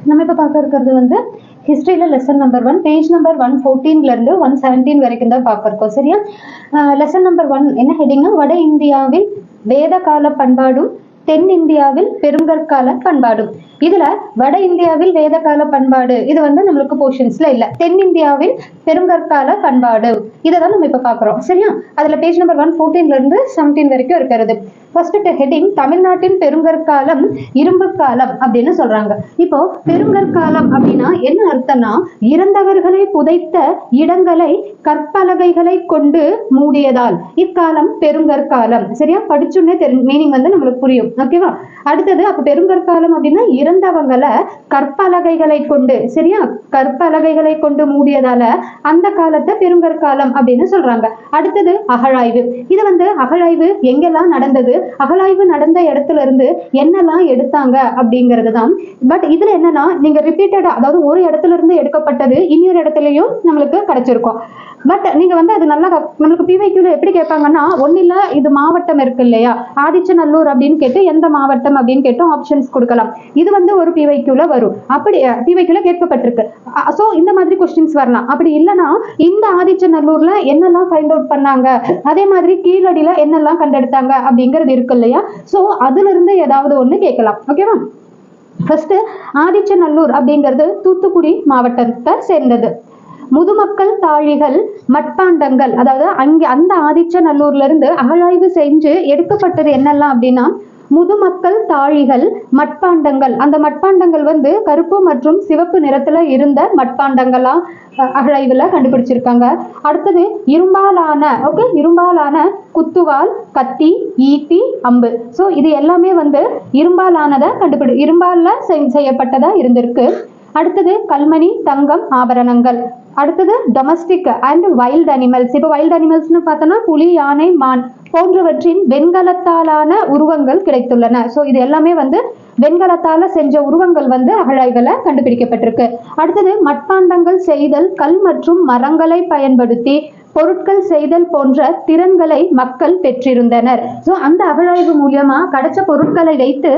நம்ம இப்போ பார்க்க இருக்கிறது வந்து ஹிஸ்ட்ரியில் லெசன் நம்பர் 1 பேஜ் நம்பர் 114 117 வரைக்கும் தான் பார்க்க இருக்கோம். சரியா? லெசன் நம்பர் 1 என்ன ஹெட்டிங்னா, வட இந்தியாவில் வேத கால பண்பாடும் தென் இந்தியாவில் பெருங்கற்கால பண்பாடும். இதுல வட இந்தியாவில் வேத கால பண்பாடு இது வந்து நம்மளுக்கு போர்ஷன்ஸ்ல இல்ல. தென்னிந்தியாவில் பெருங்கற்கால பண்பாடு இதைதான் நம்ம இப்ப பாக்குறோம். சரியா? அதுல பேஜ் நம்பர் 114 17 வரைக்கும் இருக்கிறது. ஃபர்ஸ்ட் ஹெட்டிங் தமிழ்நாட்டின் பெருங்கற்காலம் இரும்பு காலம் அப்படின்னு சொல்றாங்க. இப்போ பெருங்கற்காலம் அப்படின்னா என்ன அர்த்தம்னா, இறந்தவர்களை புதைத்த இடங்களை கற்பலகைகளை கொண்டு மூடியதால் இக்காலம் பெருங்கற்காலம். சரியா? படிச்சுன்னே மீனிங் வந்து நம்மளுக்கு புரியும். ஓகேவா? அடுத்தது அப்ப பெருங்கற்காலம் அப்படின்னா இறந்தவங்களை கற்பலகைகளை கொண்டு, சரியா, கற்பலகைகளை கொண்டு மூடியதால அந்த காலத்தை பெருங்கற்காலம் அப்படின்னு சொல்றாங்க. அடுத்தது அகழாய்வு. இது வந்து அகழாய்வு எங்கெல்லாம் நடந்தது, அகழாய்வு நடந்த இடத்துல இருந்து என்னெல்லாம் எடுத்தாங்க அப்படிங்கிறது தான். பட் இதுல என்னன்னா, நீங்க ரிப்பீட்டடா, அதாவது ஒரு இடத்துல இருந்து எடுக்கப்பட்டது இன்னொரு இடத்துலயும் நம்மளுக்கு கிடைச்சிருக்கும். பட் நீங்க வந்து அது நல்லா நம்மளுக்கு பிவைக்யூல எப்படி கேட்பாங்கன்னா, ஒன்னில்ல இது மாவட்டம் இருக்கு இல்லையா, ஆதிச்சநல்லூர் அப்படின்னு கேட்டு எந்த மாவட்டம் அப்படின்னு கேட்டு ஆப்ஷன்ஸ் கொடுக்கலாம். இது வந்து ஒரு பிவைக்யூல வரும். அப்படி பிவைக்யூல கேட்கப்பட்டிருக்கு. சோ இந்த மாதிரி கொஸ்டின்ஸ் வரலாம். அப்படி இல்லைன்னா இந்த ஆதிச்சநல்லூர்ல என்னெல்லாம் ஃபைண்ட் அவுட் பண்ணாங்க, அதே மாதிரி கீழடியில என்னெல்லாம் கண்டெடுத்தாங்க அப்படிங்கிறது இருக்கு இல்லையா. சோ அதுல இருந்து ஏதாவது ஒண்ணு கேட்கலாம். ஓகேவா? ஃபர்ஸ்ட் ஆதிச்சநல்லூர் அப்படிங்கிறது தூத்துக்குடி மாவட்டத்தை சேர்ந்தது. முதுமக்கள் தாழிகள் மட்பாண்டங்கள், அதாவது அங்கே அந்த ஆதிச்சநல்லூர்ல இருந்து அகழாய்வு செஞ்சு எடுக்கப்பட்டது என்னெல்லாம் அப்படின்னா, முதுமக்கள் தாழிகள் மட்பாண்டங்கள். அந்த மட்பாண்டங்கள் வந்து கருப்பு மற்றும் சிவப்பு நிறத்துல இருந்த மட்பாண்டங்களா அகழாய்வுல கண்டுபிடிச்சிருக்காங்க. அடுத்தது இரும்பாலான, ஓகே, இரும்பாலான குத்துவால், கத்தி, ஈட்டி, அம்பு. சோ இது எல்லாமே வந்து இரும்பாலானதை இரும்பால செய்யப்பட்டதா இருந்திருக்கு. அடுத்தது கல்மணி, தங்கம், ஆபரணங்கள். அடுத்தது டொமஸ்டிக் அண்ட் வைல்ட் அனிமல்ஸ். இப்போ வைல்ட் அனிமல்ஸ்னு பார்த்தோம்னா புலி, யானை, மான் போன்றவற்றின் வெண்கலத்தாலான உருவங்கள் கிடைத்துள்ளன. ஸோ இது எல்லாமே வந்து வெண்கலத்தால செஞ்ச உருவங்கள் வந்து அகழாய்வுல கண்டுபிடிக்கப்பட்டிருக்கு. அடுத்தது மட்பாண்டங்கள் செய்தல், கல் மற்றும் மரங்களை பயன்படுத்தி பொருட்கள் செய்தல் போன்ற திறன்களை மக்கள் பெற்றிருந்தனர். ஸோ அந்த அகழாய்வு மூலியமா கிடைச்ச பொருட்களை வைத்து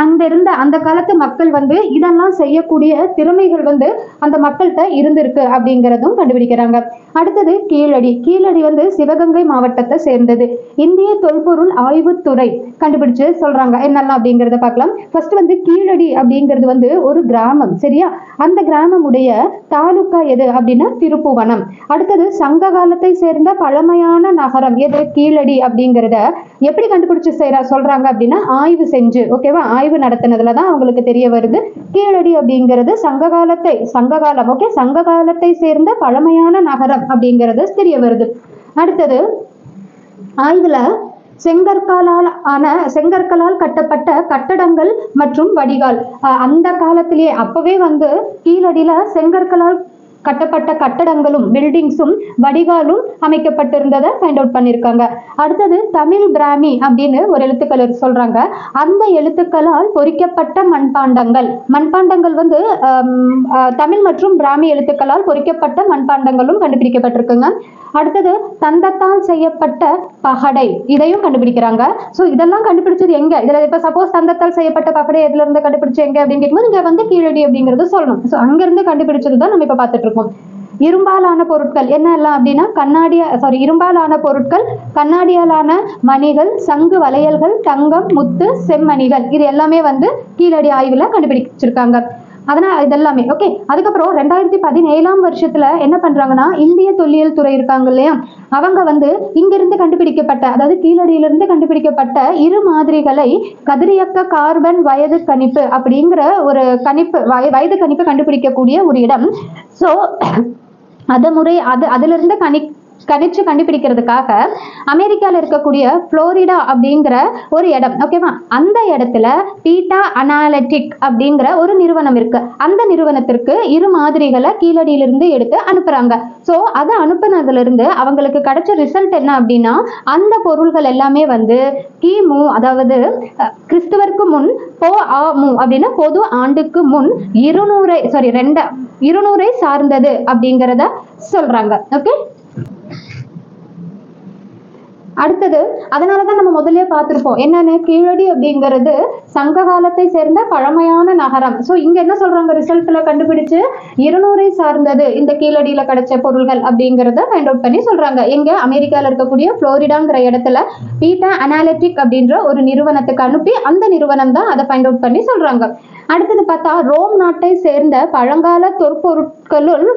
அங்கிருந்த அந்த காலத்து மக்கள் வந்து இதெல்லாம் செய்யக்கூடிய திறமைகள் வந்து அந்த மக்கள்கிட்ட இருந்திருக்கு அப்படிங்கிறதும் கண்டுபிடிக்கிறாங்க. அடுத்தது கீழடி. கீழடி வந்து சிவகங்கை மாவட்டத்தை சேர்ந்தது. இந்திய தொல்பொருள் ஆய்வுத்துறை கண்டுபிடிச்சு சொல்றாங்க என்னெல்லாம் அப்படிங்கிறத பார்க்கலாம். ஃபர்ஸ்ட் வந்து கீழடி அப்படிங்கிறது வந்து ஒரு கிராமம். சரியா? அந்த கிராமமுடைய தாலுகா எது அப்படின்னா திருப்புவனம். அடுத்தது சங்க காலத்தை சேர்ந்த பழமையான நகரம் எது, கீழடி அப்படிங்கிறத எப்படி கண்டுபிடிச்சு சொல்றாங்க அப்படின்னா ஆய்வு செஞ்சு, ஓகேவா, ஆய்வு நடத்தினதுலதான் அவங்களுக்கு தெரிய வருது. கீழடி அப்படிங்கிறது சங்ககாலம், ஓகே, சங்க காலத்தை சேர்ந்த பழமையான நகரம் அப்படிங்கிறது தெரிய வருது. அடுத்தது ஆய்வுல செங்கற்களால் கட்டப்பட்ட கட்டடங்கள் மற்றும் வடிகால். அந்த காலத்திலேயே அப்பவே வந்து கீழடியில செங்கற்களால் கட்டப்பட்ட கட்டடங்களும் பில்டிங்ஸும் வடிகாலும் அமைக்கப்பட்டிருந்ததை ஃபைண்ட் அவுட் பண்ணியிருக்காங்க. அடுத்தது தமிழ் பிராமி அப்படின்னு ஒரு எழுத்துக்கள் சொல்றாங்க. அந்த எழுத்துக்களால் பொறிக்கப்பட்ட மண்பாண்டங்கள் வந்து தமிழ் மற்றும் பிராமி எழுத்துக்களால் பொறிக்கப்பட்ட மண்பாண்டங்களும் கண்டுபிடிக்கப்பட்டிருக்குங்க. அடுத்தது தந்தத்தால் செய்யப்பட்ட பகடை, இதையும் கண்டுபிடிக்கிறாங்க. ஸோ இதெல்லாம் கண்டுபிடிச்சது எங்க, இதுல இப்ப சப்போஸ் தந்தத்தால் செய்யப்பட்ட பகடை எதுல இருந்து கண்டுபிடிச்சு எங்க அப்படின்னு கேட்கும்போது இங்க வந்து கீழடி அப்படிங்கிறது சொல்லணும். ஸோ அங்கிருந்து கண்டுபிடிச்சது தான் நம்ம இப்ப பார்த்துட்டு இருக்கோம். இரும்பாலான பொருட்கள் என்ன எல்லாம் அப்படின்னா இரும்பாலான பொருட்கள், கண்ணாடியாலான மணிகள், சங்கு வளையல்கள், தங்கம், முத்து, செம்மணிகள், இது எல்லாமே வந்து கீழடி ஆய்வுல கண்டுபிடிச்சிருக்காங்க. அதனால இதெல்லாமே ஓகே. அதுக்கப்புறம் 2017 வருஷத்துல என்ன பண்றாங்கன்னா, இந்திய தொல்லியல் துறை இருக்காங்க இல்லையா, அவங்க வந்து இங்கிருந்து கண்டுபிடிக்கப்பட்ட, அதாவது கீழடியிலிருந்து கண்டுபிடிக்கப்பட்ட இரு மாதிரிகளை கதிரியக்க கார்பன் வயது கணிப்பு அப்படிங்கிற ஒரு கணிப்பு, வயது கணிப்பு கண்டுபிடிக்கக்கூடிய ஒரு இடம். ஸோ அதுல இருந்து கணிச்சு கண்டுபிடிக்கிறதுக்காக அமெரிக்கால இருக்கக்கூடிய புளோரிடா அப்படிங்கிற ஒரு இடம், ஓகேவா, அந்த இடத்துல பீட்டா அனாலிட்டிக் அப்படிங்கிற ஒரு நிறுவனம் இருக்கு. அந்த நிறுவனத்திற்கு இரு மாதிரிகளை கீழடியிலிருந்து எடுத்து அனுப்புறாங்க. ஸோ அதை அனுப்புனதுல இருந்து அவங்களுக்கு கிடைச்ச ரிசல்ட் என்ன அப்படின்னா, அந்த பொருள்கள் எல்லாமே வந்து கிமு, அதாவது கிறிஸ்துவருக்கு முன் அப்படின்னா பொது ஆண்டுக்கு முன் 200 சார்ந்தது அப்படிங்கிறத சொல்றாங்க. ஓகே. அடுத்தது அதனாலதான் நம்ம முதல்லயே பார்த்திருப்போம் என்னன்னு, கீழடி அப்படிங்கிறது சங்க காலத்தை சேர்ந்த பழமையான நகரம். சோ இங்க என்ன சொல்றாங்க, ரிசல்ட்ல கண்டுபிடிச்சு 200 சார்ந்தது இந்த கீழடியில கிடைச்ச பொருள்கள் அப்படிங்கறத ஃபைண்ட் அவுட் பண்ணி சொல்றாங்க. எங்க, அமெரிக்கால இருக்கக்கூடிய புளோரிடாங்கிற இடத்துல பீட்டா அனாலிட்டிக் அப்படின்ற ஒரு நிறுவனத்துக்கு அனுப்பி அந்த நிறுவனம் தான் அதை ஃபைண்ட் அவுட் பண்ணி சொல்றாங்க. அடுத்தது பார்த்தா ரோம் நாட்டை சேர்ந்த பழங்கால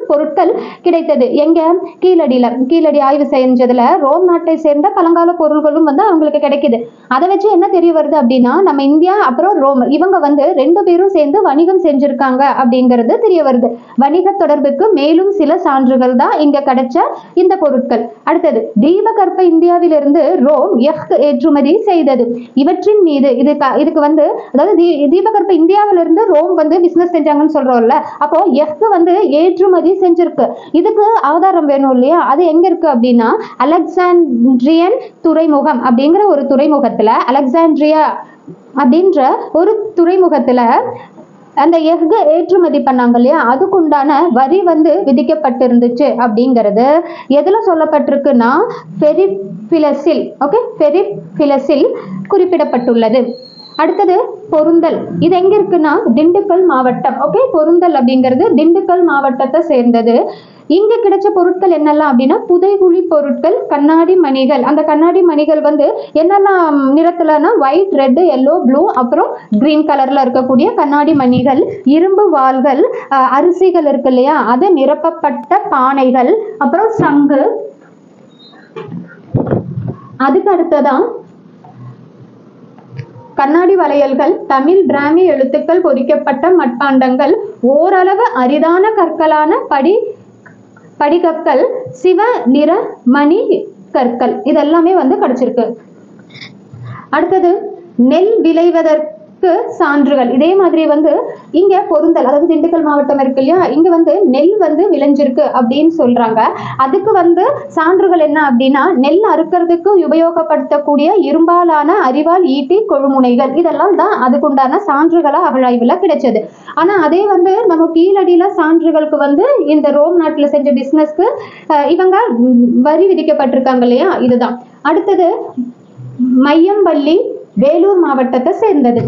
பொருட்கள் கிடைத்தது. எங்க, கீழடி ஆய்வு செஞ்சதுல ரோம் நாட்டை சேர்ந்த பழங்கால பொருள்களும் வந்து அவங்களுக்கு கிடைக்குது. அதை வச்சு என்ன தெரிய வருது அப்படின்னா, நம்ம இந்தியா அப்புறம் ரோம் இவங்க வந்து 2 பேரும் சேர்ந்து வணிகம் செஞ்சிருக்காங்க அப்படிங்கிறது தெரிய வருது. வணிக தொடர்புக்கு மேலும் சில சான்றுகள் தான் இங்க கிடைச்ச இந்த பொருட்கள். அடுத்தது, தீபகற்ப இந்தியாவிலிருந்து ரோம் ஏற்றுமதி செய்தது. இவற்றின் மீது இதுக்கு வந்து, அதாவது தீபகற்ப இந்தியாவிலிருந்து ரோம் வந்து பிசினஸ் செஞ்சாங்கன்னு சொல்றோம்ல, அப்போ வந்து ஏற்றுமதி செஞ்சிருக்கு. இதுக்கு ஆதாரம் வேணும் இல்லையா, அது எங்க இருக்கு அப்படின்னா, அலெக்சாண்ட்ரியன் துறைமுகம் அப்படிங்கிற ஒரு துறைமுகத்துல, அலெக்சாண்ட்ரியா அப்படின்ற ஒரு துறைமுகத்துல அந்த ஏற்றுமதி பண்ணாங்க இல்லையா, அதுக்குண்டான வரி வந்து விதிக்கப்பட்டிருந்துச்சு அப்படிங்கிறது எதுல சொல்லப்பட்டிருக்குன்னா பெரிபிலஸில், ஓகே, பெரிபிலஸில் குறிப்பிடப்பட்டுள்ளது. அடுத்தது பொருந்தல், இது எங்க இருக்குன்னா திண்டுக்கல் மாவட்டம். ஓகே, பொருந்தல் அப்படிங்கிறது திண்டுக்கல் மாவட்டத்தை சேர்ந்தது. இங்க கிடைச்ச பொருட்கள் என்னெல்லாம் அப்படின்னா, புதைகுழி பொருட்கள், கண்ணாடி மணிகள். அந்த கண்ணாடி மணிகள் வந்து என்னெல்லாம் நிறத்துலனா ஒயிட், ரெட், எல்லோ, ப்ளூ, அப்புறம் கிரீன் கலர்ல இருக்கக்கூடிய கண்ணாடி மணிகள், இரும்பு வாள்கள், அரிசிகள் இருக்கு இல்லையா, அது நிரப்பப்பட்ட பானைகள், அப்புறம் சங்கு. அதுக்கு அடுத்ததான் கண்ணாடி வளையல்கள், தமிழ் பிராமி எழுத்துக்கள் பொறிக்கப்பட்ட மட்பாண்டங்கள், ஓரளவு அரிதான கற்களான படிகற்கள், சிவ நிற மணி கற்கள், இதெல்லாமே வந்து கிடைச்சிருக்கு. அடுத்தது நெல் விளைவதற்கு சான்றுகள். இதே மாதிரி வந்து இங்க பொருந்தல், அதாவது திண்டுக்கல் மாவட்டம் இருக்கு இல்லையா, இங்க வந்து நெல் வந்து விளைஞ்சிருக்கு அப்படின்னு சொல்றாங்க. அதுக்கு வந்து சான்றுகள் என்ன அப்படின்னா, நெல் அறுக்கிறதுக்கு உபயோகப்படுத்தக்கூடிய இரும்பாலான அரிவாள், ஈட்டி, கொழுமுனைகள், இதெல்லாம் தான் அதுக்குண்டான சான்றுகளா அகழாய்வுல கிடைச்சது. ஆனா அதே வந்து நம்ம கீழடியில சான்றுகளுக்கு வந்து இந்த ரோம் நாட்டுல செஞ்ச பிசினஸ்க்கு இவங்க வரி விதிக்கப்பட்டிருக்காங்க இல்லையா, இதுதான். அடுத்தது மையம்பள்ளி வேலூர் மாவட்டத்தை சேர்ந்தது.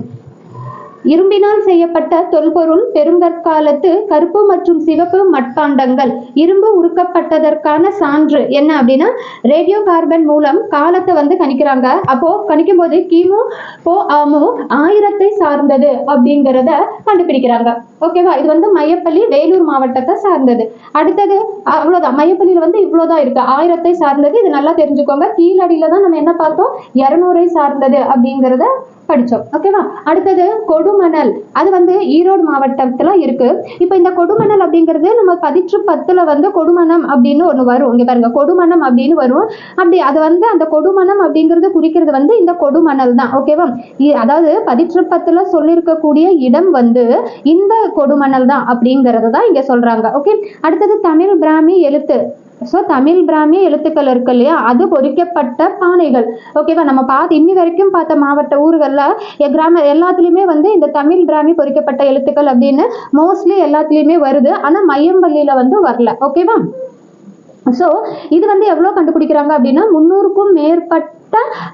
இரும்பினால் செய்யப்பட்ட தொல்பொருள், பெருங்கற்காலத்து கருப்பு மற்றும் சிவப்பு மட்பாண்டங்கள், இரும்பு உருக்கப்பட்டதற்கான சான்று என்ன அப்படின்னா, ரேடியோ கார்பன் மூலம் காலத்தை வந்து கணிக்கிறாங்க. அப்போ கணிக்கும் போது கிமு 1000 சார்ந்தது அப்படிங்கிறத கண்டுபிடிக்கிறாங்க. ஓகேவா, இது வந்து மையப்பள்ளி வேலூர் மாவட்டத்தை சார்ந்தது. அடுத்தது அவ்வளவுதான், மையப்பள்ளியில வந்து இவ்வளவுதான் இருக்கு, 1000 சார்ந்தது. இது நல்லா தெரிஞ்சுக்கோங்க. கீழடியில தான் நம்ம என்ன பார்த்தோம், 200 சார்ந்தது அப்படிங்கிறத படிச்சோம். ஓகேவா, அடுத்தது கொடுமணல், அது வந்து ஈரோடு மாவட்டத்துல இருக்கு. இப்ப இந்த கொடுமணல் அப்படிங்கிறது நம்ம 10 வந்து கொடுமணம் அப்படின்னு ஒண்ணு வரும். இங்க பாருங்க, கொடுமணம் அப்படின்னு வரும். அப்படி அது வந்து அந்த கொடுமணம் அப்படிங்கிறது குறிக்கிறது வந்து இந்த கொடுமணல் தான். ஓகேவா, அதாவது 10 சொல்லியிருக்கக்கூடிய இடம் வந்து இந்த கொடுமணல் தான் அப்படிங்கறது தான் இங்க சொல்றாங்க. ஓகே, அடுத்தது தமிழ் பிராமி எழுத்து. ஸோ தமிழ் பிராமிய எழுத்துக்கள் இருக்கு இல்லையா, அது பொறிக்கப்பட்ட பானைகள். ஓகேவா, நம்ம இன்னி வரைக்கும் பார்த்த மாவட்ட ஊர்கள்ல கிராம எல்லாத்துலயுமே வந்து இந்த தமிழ் பிராமி பொறிக்கப்பட்ட எழுத்துக்கள் அப்படின்னு மோஸ்ட்லி எல்லாத்துலயுமே வருது. ஆனா மையம்பள்ளியில வந்து வரல. ஓகேவா, ஸோ இது வந்து எவ்வளவு கண்டுபிடிக்கிறாங்க அப்படின்னா, 300க்கும் மேற்பட்ட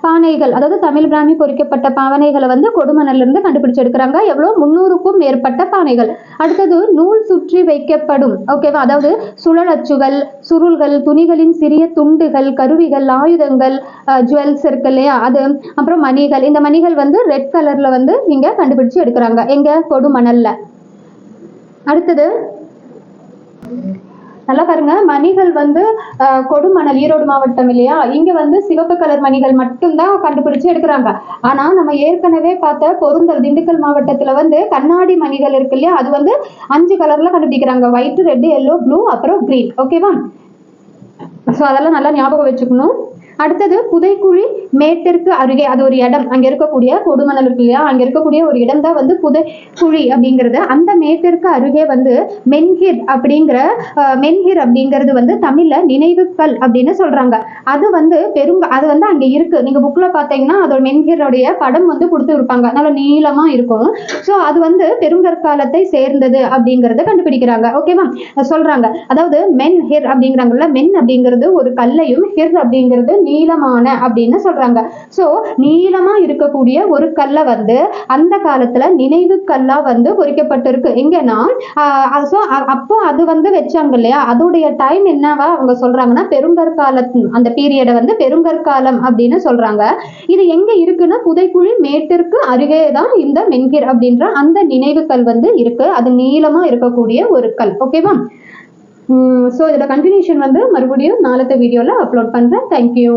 பானைகள், அதாவது தமிழ் பிராமி பொறிக்கப்பட்ட பானைகளை வந்து கொடுமணல்ல இருந்து கண்டுபிடிச்சு எடுக்கிறாங்க. எவ்வளவு, 300க்கும் மேற்பட்ட பானைகள். அடுத்தது நூல் சுற்றி வைக்கப்படும். ஓகேவா, அதாவது சுழல் அச்சுகள், சுருள்கள், துணிகளின் சிறிய துண்டுகள், கருவிகள், ஆயுதங்கள், ஜுவல்ஸ் இருக்கு இல்லையா, அது, அப்புறம் மணிகள். இந்த மணிகள் வந்து ரெட் கலர்ல வந்து இங்க கண்டுபிடிச்சு எடுக்கிறாங்க, எங்க, கொடுமணல்ல. அடுத்தது நல்லா பாருங்க, மணிகள் வந்து கொடுமணல் ஈரோடு மாவட்டம் இல்லையா, இங்க வந்து சிவப்பு கலர் மணிகள் மட்டும்தான் கண்டுபிடிச்சு எடுக்கிறாங்க. ஆனா நம்ம ஏற்கனவே பார்த்த பொருந்தல் திண்டுக்கல் மாவட்டத்துல வந்து கண்ணாடி மணிகள் இருக்கு இல்லையா, அது வந்து 5 கலர்ல கண்டுபிடிக்கிறாங்க, ஒயிட், ரெட், எல்லோ, ப்ளூ, அப்புறம் கிரீன். ஓகேவா, ஸோ அதெல்லாம் நல்லா ஞாபகம் வச்சுக்கணும். அடுத்தது புதைக்குழி மேட்டிற்கு அருகே, அது ஒரு இடம், அங்க இருக்கக்கூடிய கொடுமணல் இருக்கு இல்லையா, அங்க இருக்கக்கூடிய ஒரு இடம் தான் வந்து புதைக்குழி அப்படிங்கிறது. அந்த மேட்டிற்கு அருகே வந்து மென்ஹிர் அப்படிங்கிறது வந்து தமிழ்ல நினைவுக்கல் அப்படின்னு சொல்றாங்க. அது வந்து அது வந்து அங்க இருக்கு. நீங்க புக்ல பாத்தீங்கன்னா அதோட மென்ஹிரோடைய படம் வந்து கொடுத்து இருப்பாங்க, நல்ல நீளமா இருக்கும். ஸோ அது வந்து பெருங்கற்காலத்தை சேர்ந்தது அப்படிங்கறத கண்டுபிடிக்கிறாங்க. ஓகேவா, சொல்றாங்க. அதாவது மென்ஹிர் அப்படிங்கிறாங்கல்ல, மென் அப்படிங்கிறது ஒரு கல்லையும், ஹிர் அப்படிங்கிறது நீளமான அப்படின்னு சொல்றாங்க. சோ நீளமா இருக்கக்கூடிய ஒரு கல்லை வந்து அந்த காலத்துல நினைவு கல்லா வந்து பொறிக்கப்பட்டிருக்கு. எங்கன்னா அப்போ அது வந்து வச்சாங்க இல்லையா, அதோடைய டைம் என்னவா அவங்க சொல்றாங்கன்னா பெருங்கற்கால அந்த பீரியட வந்து பெருங்கற்காலம் அப்படின்னு சொல்றாங்க. இது எங்க இருக்குன்னா புதைக்குழி மேட்டிற்கு அருகே தான் இந்த மென்கிர் அப்படின்ற அந்த நினைவு கல் வந்து இருக்கு. அது நீளமா இருக்கக்கூடிய ஒரு கல். ஓகேவா? ஸோ இதோட கண்டினியூஷன் வந்து மறுபடியும் நாளைத்த வீடியோல அப்லோட் பண்றேன். தேங்க்யூ.